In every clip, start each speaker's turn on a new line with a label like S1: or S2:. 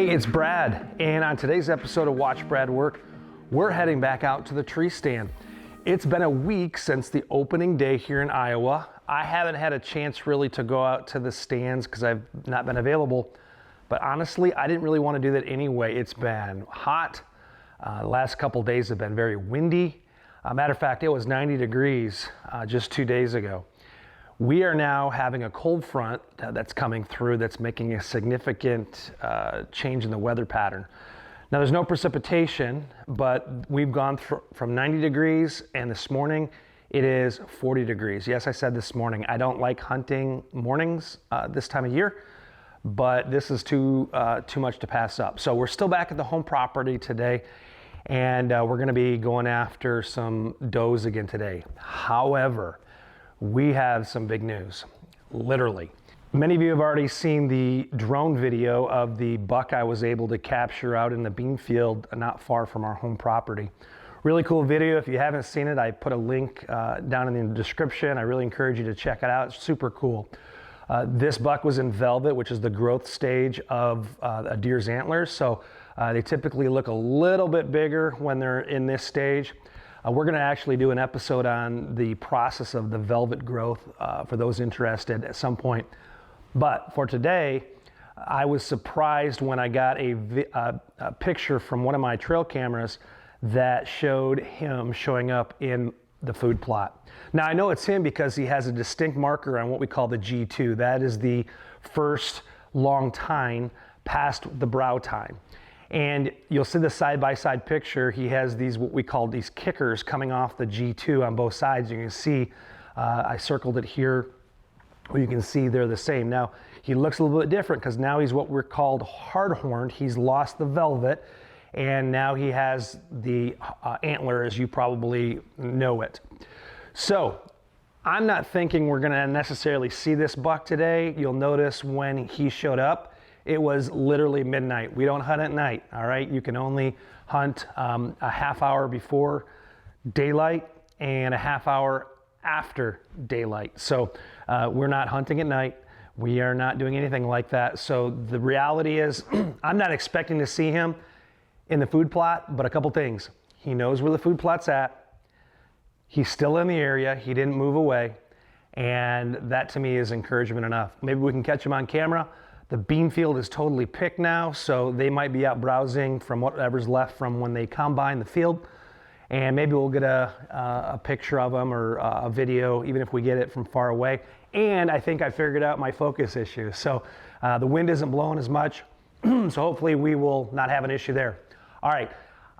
S1: Hey, it's Brad, and on today's episode of Watch Brad Work, we're heading back out to the tree stand. It's been a week since the opening day here in Iowa. I haven't had a chance really to go out to the stands because I've not been available, but honestly, I didn't really want to do that anyway. It's been hot. The last couple days have been very windy. Matter of fact, it was 90 degrees just 2 days ago. We are now having a cold front that's coming through that's making a significant change in the weather pattern. Now there's no precipitation, but we've gone from 90 degrees and this morning it is 40 degrees. Yes, I said this morning. I don't like hunting mornings this time of year, but this is too much to pass up. So we're still back at the home property today, and we're gonna be going after some does again today. However, we have some big news, literally. Many of you have already seen the drone video of the buck I was able to capture out in the bean field not far from our home property. Really cool video. If you haven't seen it, I put a link down in the description. I really encourage you to check it out. It's super cool. This buck was in velvet, which is the growth stage of a deer's antlers. So they typically look a little bit bigger when they're in this stage. We're going to actually do an episode on the process of the velvet growth for those interested at some point. But for today, I was surprised when I got a picture from one of my trail cameras that showed him showing up in the food plot. Now I know it's him because he has a distinct marker on what we call the G2. That is the first long tine past the brow tine. And you'll see the side-by-side picture. He has these, what we call these kickers coming off the G2 on both sides. You can see, I circled it here, where you can see they're the same. Now, he looks a little bit different because now he's what we're called hard-horned. He's lost the velvet, and now he has the antler as you probably know it. So, I'm not thinking we're gonna necessarily see this buck today. You'll notice when he showed up, it was literally midnight. We don't hunt at night, all right? You can only hunt a half hour before daylight and a half hour after daylight. So we're not hunting at night. We are not doing anything like that. So the reality is I'm not expecting to see him in the food plot, but a couple things. He knows where the food plot's at. He's still in the area. He didn't move away. And that to me is encouragement enough. Maybe we can catch him on camera. The bean field is totally picked now, so they might be out browsing from whatever's left from when they combine the field. And maybe we'll get a picture of them or a video, even if we get it from far away. And I think I figured out my focus issue. So the wind isn't blowing as much, so hopefully we will not have an issue there. All right,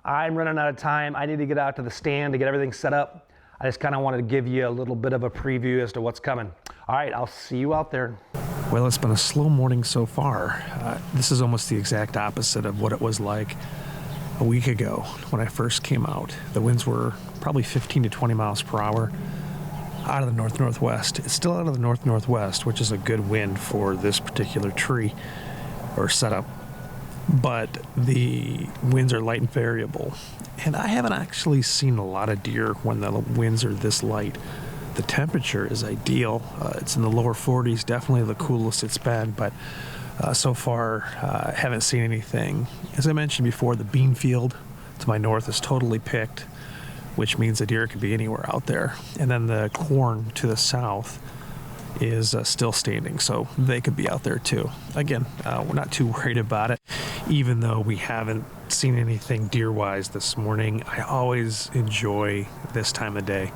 S1: I'm running out of time. I need to get out to the stand to get everything set up. I just kind of wanted to give you a little bit of a preview as to what's coming. All right, I'll see you out there.
S2: Well, it's been a slow morning so far. This is almost the exact opposite of what it was like a week ago when I first came out. The winds were probably 15 to 20 miles per hour out of the north-northwest. It's still out of the north-northwest, which is a good wind for this particular tree or setup. But the winds are light and variable. And I haven't actually seen a lot of deer when the winds are this light. The temperature is ideal. It's in the lower 40s, definitely the coolest it's been, but so far I haven't seen anything. As I mentioned before, the bean field to my north is totally picked, which means the deer could be anywhere out there. And then the corn to the south is still standing, so they could be out there too. Again, we're not too worried about it, even though we haven't seen anything deer-wise this morning. I always enjoy this time of day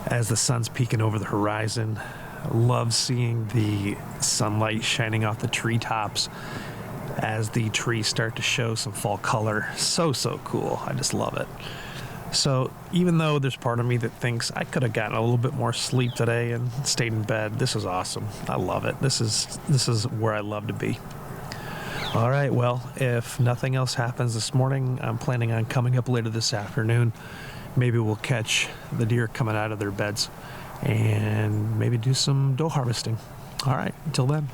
S2: as the sun's peeking over the horizon. I love seeing the sunlight shining off the treetops as the trees start to show some fall color. So cool. I just love it. So even though there's part of me that thinks I could have gotten a little bit more sleep today and stayed in bed, this is awesome. I love it. This is where I love to be. All right, well, if nothing else happens this morning, I'm planning on coming up later this afternoon. Maybe we'll catch the deer coming out of their beds and maybe do some doe harvesting. All right, until then.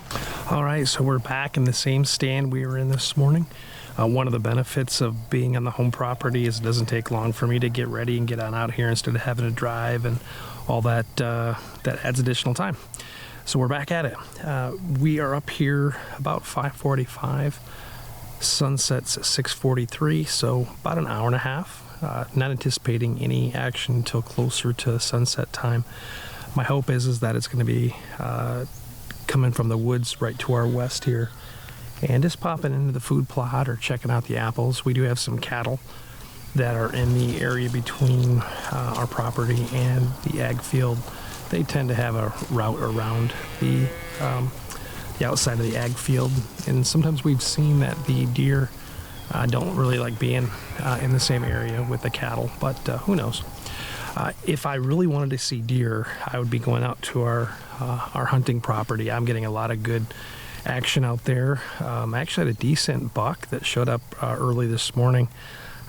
S2: All right, so we're back in the same stand we were in this morning. One of the benefits of being on the home property is it doesn't take long for me to get ready and get on out here instead of having to drive and all that. That adds additional time. So we're back at it. We are up here about 5:45. Sunset's at 6:43, so about an hour and a half. Not anticipating any action until closer to sunset time. My hope is that it's going to be coming from the woods right to our west here, and just popping into the food plot or checking out the apples. We do have some cattle that are in the area between our property and the ag field. They tend to have a route around the outside of the ag field, and sometimes we've seen that the deer don't really like being in the same area with the cattle, but who knows. If I really wanted to see deer, I would be going out to our hunting property. I'm getting a lot of good action out there. I actually had a decent buck that showed up early this morning,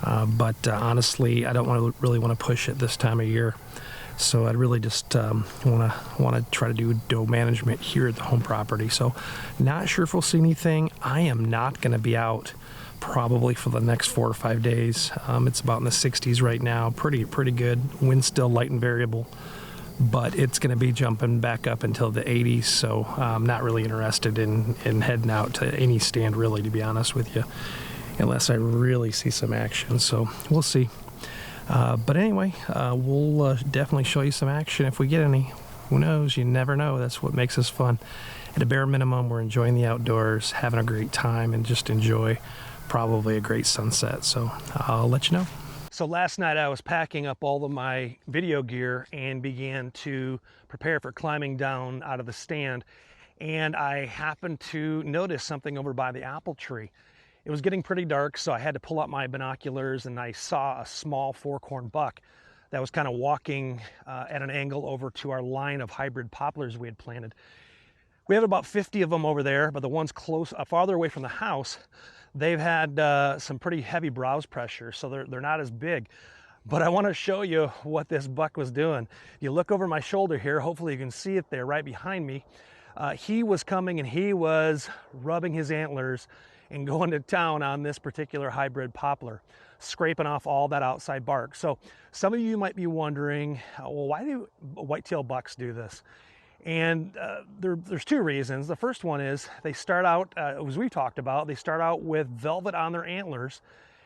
S2: but honestly, I don't really want to push it this time of year. So I'd really just want to try to do doe management here at the home property. So not sure if we'll see anything. I am not going to be out probably for the next 4 or 5 days. It's about in the 60s right now. Pretty good. Wind's still light and variable, but it's going to be jumping back up until the 80s. So I'm not really interested in heading out to any stand, really, to be honest with you, unless I really see some action. So we'll see. But anyway, we'll definitely show you some action if we get any. Who knows? You never know. That's what makes us fun. At a bare minimum, we're enjoying the outdoors, having a great time, and just enjoy probably a great sunset. So I'll let you know.
S1: So last night I was packing up all of my video gear and began to prepare for climbing down out of the stand. And I happened to notice something over by the apple tree. It was getting pretty dark, so I had to pull out my binoculars, and I saw a small fork-horn buck that was kind of walking at an angle over to our line of hybrid poplars we had planted. We have about 50 of them over there, but the ones close, farther away from the house, they've had some pretty heavy browse pressure, so they're not as big. But I want to show you what this buck was doing. If you look over my shoulder here, hopefully you can see it there right behind me. He was coming and he was rubbing his antlers and going to town on this particular hybrid poplar, scraping off all that outside bark. So some of you might be wondering, well, why do whitetail bucks do this? And there's 2 reasons. The first one is they start out, as we've talked about, they start out with velvet on their antlers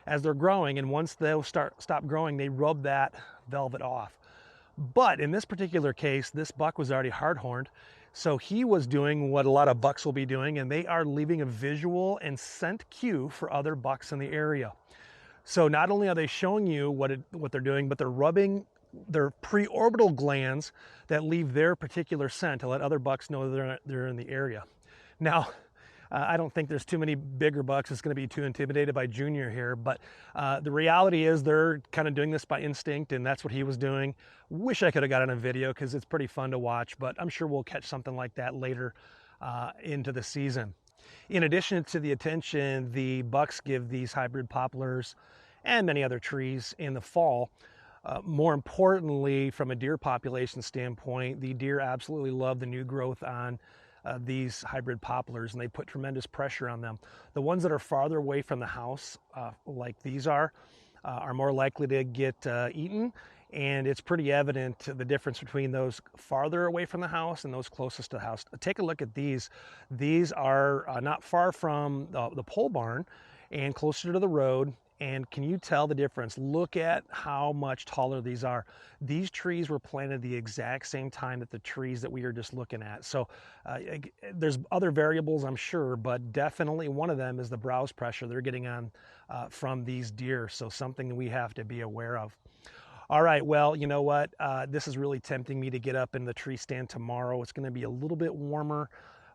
S1: as they're growing, and once they'll stop growing, they rub that velvet off. But in this particular case, this buck was already hard-horned, so he was doing what a lot of bucks will be doing, and they are leaving a visual and scent cue for other bucks in the area. So not only are they showing you what they're doing, but they're rubbing their preorbital glands that leave their particular scent to let other bucks know they're in the area. Now, I don't think there's too many bigger bucks that's going to be too intimidated by Junior here, but the reality is they're kind of doing this by instinct, and that's what he was doing. Wish I could have got on a video because it's pretty fun to watch, but I'm sure we'll catch something like that later into the season. In addition to the attention the bucks give these hybrid poplars and many other trees in the fall, more importantly, from a deer population standpoint, the deer absolutely love the new growth on these hybrid poplars, and they put tremendous pressure on them. The ones that are farther away from the house, like these are more likely to get eaten, and it's pretty evident the difference between those farther away from the house and those closest to the house. Take a look at these. These are not far from the pole barn and closer to the road. And can you tell the difference? Look at how much taller these are. These trees were planted the exact same time that the trees that we are just looking at. So there's other variables, I'm sure, but definitely one of them is the browse pressure they're getting on from these deer. So something that we have to be aware of. All right, well, you know what? This is really tempting me to get up in the tree stand tomorrow. It's going to be a little bit warmer,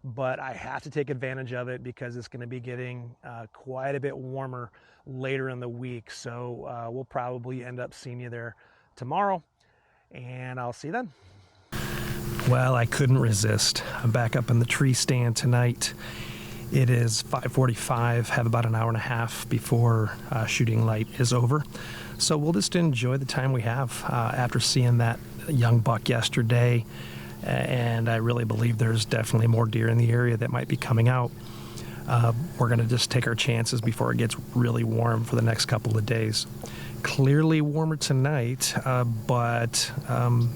S1: but I have to take advantage of it because it's going to be getting quite a bit warmer later in the week. So we'll probably end up seeing you there tomorrow, and I'll see you then.
S2: Well, I couldn't resist. I'm back up in the tree stand tonight. It is 5:45, have about an hour and a half before shooting light is over. So we'll just enjoy the time we have after seeing that young buck yesterday. And I really believe there's definitely more deer in the area that might be coming out. We're going to just take our chances before it gets really warm for the next couple of days. Clearly warmer tonight, but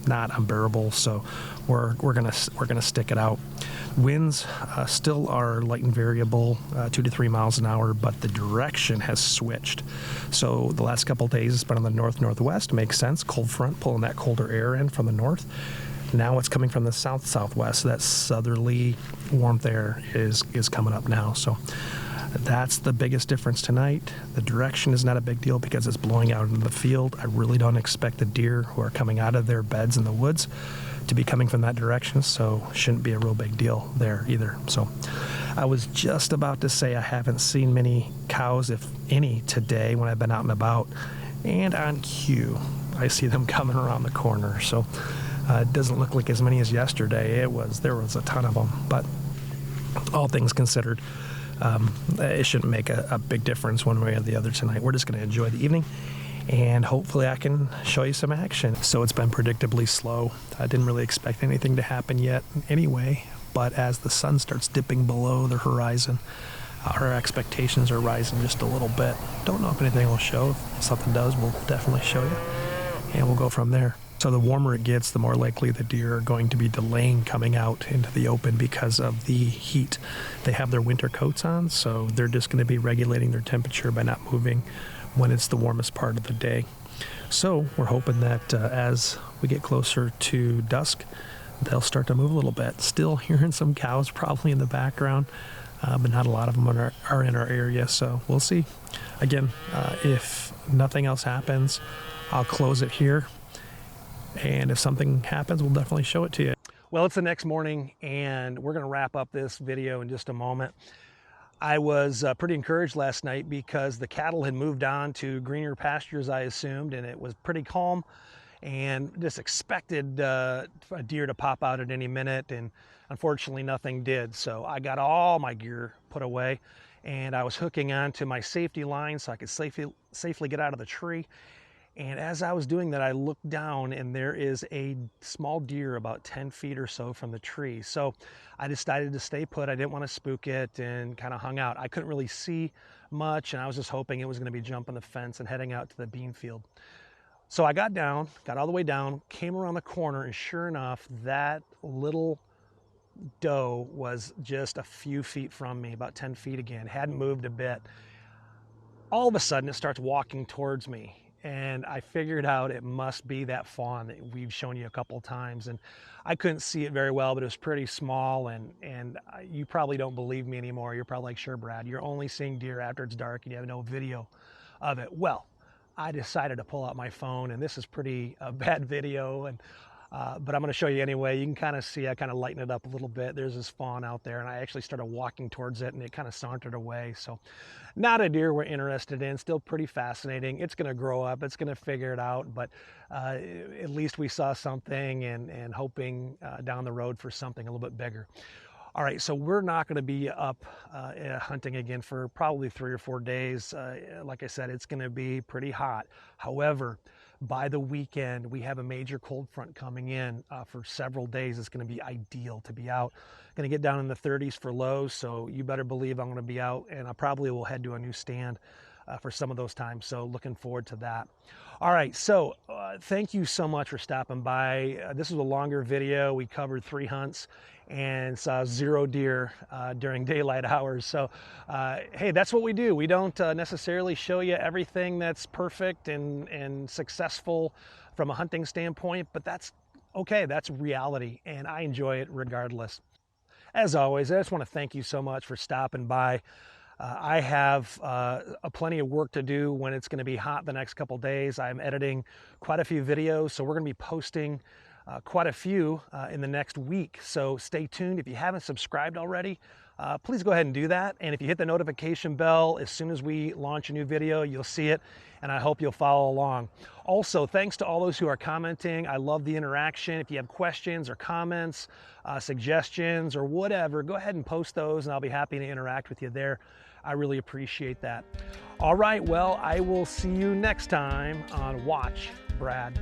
S2: not unbearable. So we're gonna stick it out. Winds still are light and variable, 2 to 3 miles an hour, but the direction has switched. So the last couple of days it's been on the north-northwest. Makes sense. Cold front pulling that colder air in from the north. Now it's coming from the south-southwest. So that southerly warmth air is coming up now. So that's the biggest difference tonight. The direction is not a big deal because it's blowing out into the field. I really don't expect the deer who are coming out of their beds in the woods to be coming from that direction, so shouldn't be a real big deal there either. So I was just about to say I haven't seen many cows, if any, today when I've been out and about, and on cue I see them coming around the corner. So it doesn't look like as many as yesterday. There was a ton of them, but all things considered, it shouldn't make a big difference one way or the other tonight. We're just going to enjoy the evening, and hopefully I can show you some action. So it's been predictably slow. I didn't really expect anything to happen yet anyway, but as the sun starts dipping below the horizon, our expectations are rising just a little bit. Don't know if anything will show. If something does, we'll definitely show you, and we'll go from there. So the warmer it gets, the more likely the deer are going to be delaying coming out into the open because of the heat. They have their winter coats on, so they're just going to be regulating their temperature by not moving when it's the warmest part of the day. So we're hoping that as we get closer to dusk, they'll start to move a little bit. Still hearing some cows probably in the background, but not a lot of them are in our area, so we'll see. Again, if nothing else happens, I'll close it here. And if something happens, we'll definitely show it to you.
S1: Well, it's the next morning, and we're going to wrap up this video in just a moment. I was pretty encouraged last night because the cattle had moved on to greener pastures, I assumed, and it was pretty calm, and just expected a deer to pop out at any minute, and unfortunately nothing did. So I got all my gear put away, and I was hooking onto my safety line so I could safely get out of the tree. And as I was doing that, I looked down, and there is a small deer about 10 feet or so from the tree. So I decided to stay put. I didn't want to spook it, and kind of hung out. I couldn't really see much, and I was just hoping it was going to be jumping the fence and heading out to the bean field. So I got all the way down, came around the corner, and sure enough, that little doe was just a few feet from me, about 10 feet again, hadn't moved a bit. All of a sudden, it starts walking towards me. And I figured out it must be that fawn that we've shown you a couple of times. And I couldn't see it very well, but it was pretty small. And you probably don't believe me anymore. You're probably like, sure, Brad, you're only seeing deer after it's dark and you have no video of it. Well, I decided to pull out my phone, and this is pretty bad video. But I'm going to show you anyway. You can kind of see I kind of lighten it up a little bit. There's this fawn out there, and I actually started walking towards it, and it kind of sauntered away. So not a deer we're interested in. Still pretty fascinating. It's going to grow up. It's going to figure it out. But at least we saw something, and hoping down the road for something a little bit bigger. All right, so we're not going to be up hunting again for probably 3 or 4 days. Like I said, it's going to be pretty hot. However, by the weekend, we have a major cold front coming in for several days. It's going to be ideal to be out. Going to get down in the 30s for lows, so you better believe I'm going to be out, and I probably will head to a new stand for some of those times. So looking forward to that. All right, so thank you so much for stopping by. This was a longer video. We covered 3 hunts and saw 0 deer during daylight hours. So hey, that's what we do. We don't necessarily show you everything that's perfect and successful from a hunting standpoint, but that's okay. That's reality, and I enjoy it regardless. As always, I just want to thank you so much for stopping by. I have plenty of work to do when it's going to be hot the next couple days. I'm editing quite a few videos, so we're going to be posting quite a few in the next week. So stay tuned. If you haven't subscribed already, please go ahead and do that. And if you hit the notification bell, as soon as we launch a new video, you'll see it, and I hope you'll follow along. Also, thanks to all those who are commenting. I love the interaction. If you have questions or comments, suggestions, or whatever, go ahead and post those, and I'll be happy to interact with you there. I really appreciate that. All right, well, I will see you next time on Watch Brad